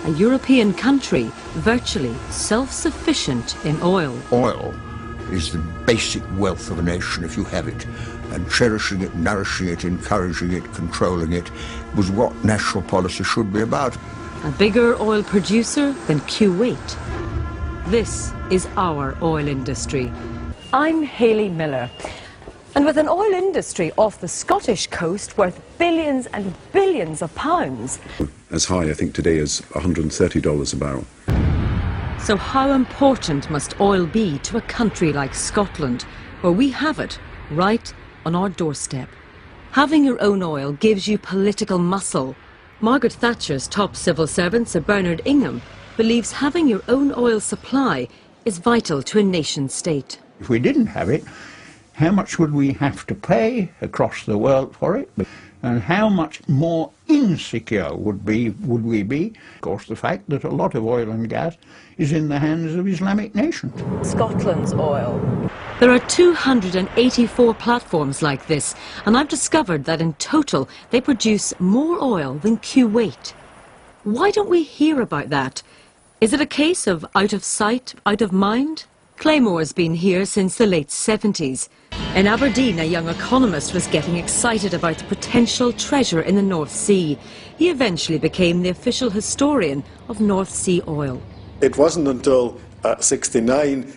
a European country virtually self-sufficient in oil. Oil is the basic wealth of a nation if you have it, and cherishing it, nourishing it, encouraging it, controlling it was what national policy should be about. A bigger oil producer than Kuwait. This is our oil industry. I'm Hayley Miller. And with an oil industry off the Scottish coast worth billions and billions of pounds. As high, I think, today as $130 a barrel. So how important must oil be to a country like Scotland, where we have it right on our doorstep? Having your own oil gives you political muscle. Margaret Thatcher's top civil servant, Sir Bernard Ingham, believes having your own oil supply is vital to a nation state. If we didn't have it, how much would we have to pay across the world for it? And how much more insecure would we be? Of course, the fact that a lot of oil and gas is in the hands of Islamic nations. Scotland's oil. There are 284 platforms like this, and I've discovered that in total they produce more oil than Kuwait. Why don't we hear about that? Is it a case of out of sight, out of mind? Claymore's been here since the late 70s. In Aberdeen, a young economist was getting excited about the potential treasure in the North Sea. He eventually became the official historian of North Sea oil. It wasn't until '69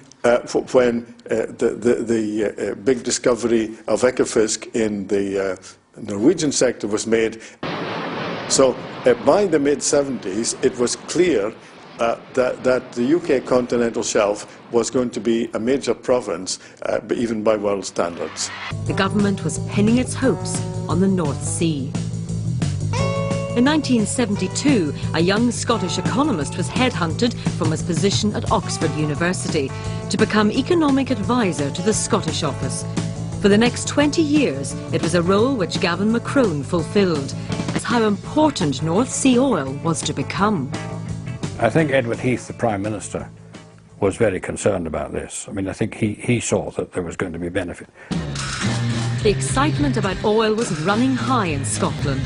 when the big discovery of Ekofisk in the Norwegian sector was made. So by the mid-70s, it was clear that the UK continental shelf was going to be a major province, even by world standards. The government was pinning its hopes on the North Sea. In 1972, a young Scottish economist was headhunted from his position at Oxford University to become economic advisor to the Scottish office. For the next 20 years, it was a role which Gavin McCrone fulfilled, as how important North Sea oil was to become. I think Edward Heath, the Prime Minister, was very concerned about this. I mean, I think he saw that there was going to be benefit. The excitement about oil was running high in Scotland.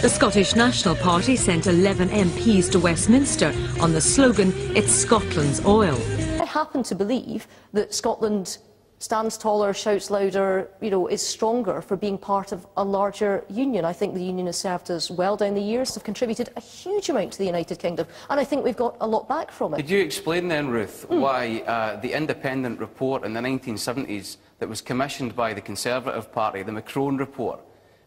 The Scottish National Party sent 11 MPs to Westminster on the slogan, "It's Scotland's oil." I happen to believe that Scotland stands taller, shouts louder, is stronger for being part of a larger union. I think the union has served us well down the years, have contributed a huge amount to the United Kingdom, and I think we've got a lot back from it. Could you explain then, Ruth, why the independent report in the 1970s that was commissioned by the Conservative Party, the McCrone report,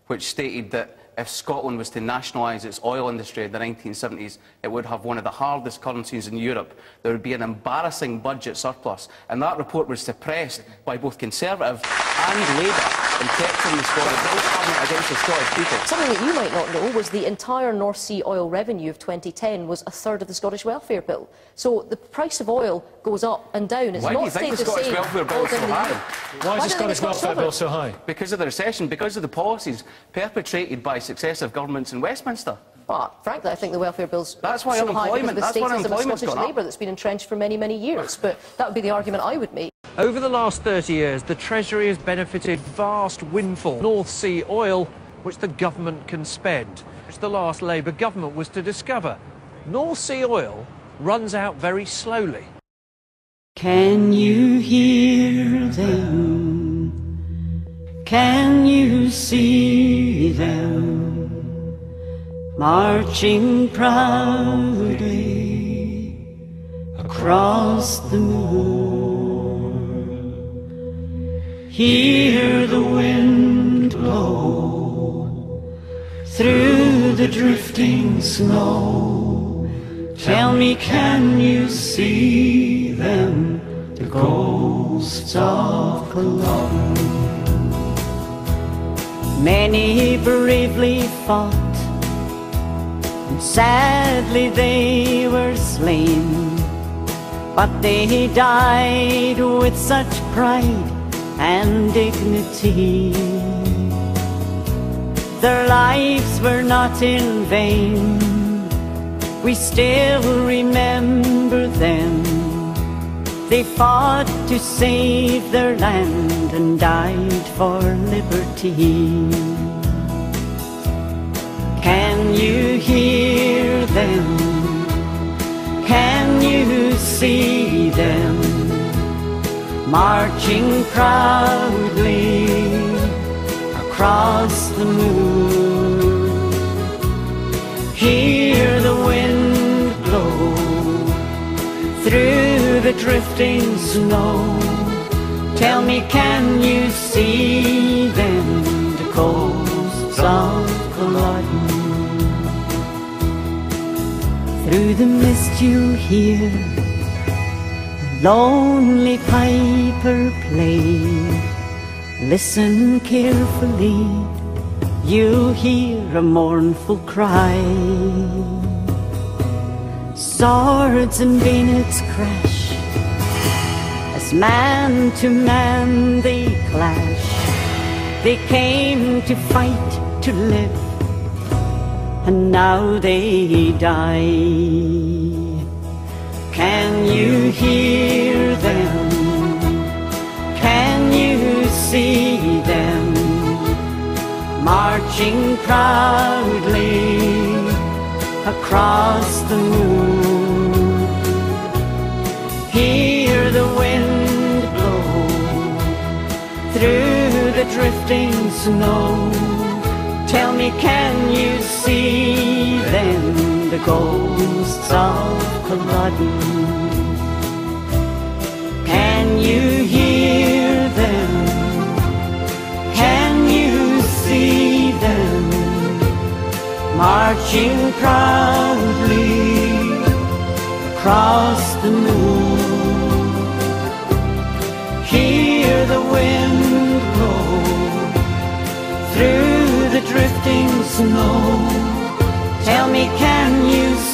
which stated that if Scotland was to nationalise its oil industry in the 1970s, it would have one of the hardest currencies in Europe. There would be an embarrassing budget surplus. And that report was suppressed by both Conservative and Labour and kept from the Scottish Government against the Scottish people. Something that you might not know was the entire North Sea oil revenue of 2010 was a third of the Scottish welfare bill. So the price of oil goes up and down. It's Why do not you think the Scottish welfare bill is so high? Why is the Scottish welfare bill so high? Because of the recession, because of the policies perpetrated by successive governments in Westminster. But frankly, I think the welfare bill's that's why so high because of the that's status of Scottish Labour that's been entrenched for many, many years. But that would be the argument I would make. Over the last 30 years, the Treasury has benefited vast windfall North Sea oil, which the government can spend, which the last Labour government was to discover. North Sea oil runs out very slowly. Can you hear them? Can you see them? Marching proudly across the moor. Hear the wind blow through the drifting snow. Tell me, can you see them, the ghosts of Cologne? Many bravely fought, and sadly they were slain, but they died with such pride and dignity. Their lives were not in vain. We still remember them. They fought to save their land and died for liberty. Can you hear marching proudly across the moon. Hear the wind blow through the drifting snow. Tell me, can you see them, the coasts of Culloden? Through the mist you'll hear a lonely piper play. Listen carefully, you'll hear a mournful cry. Swords and bayonets crash as man to man they clash. They came to fight to live, and now they die. Can you hear them? Can you see them? Marching proudly across the moon. Hear the wind blow through the drifting snow. Tell me, can you see them, the ghosts of Culloden? Can you hear them? Can you see them? Marching proudly across the moon. Hear the wind blow through the drifting snow. Tell me, can you see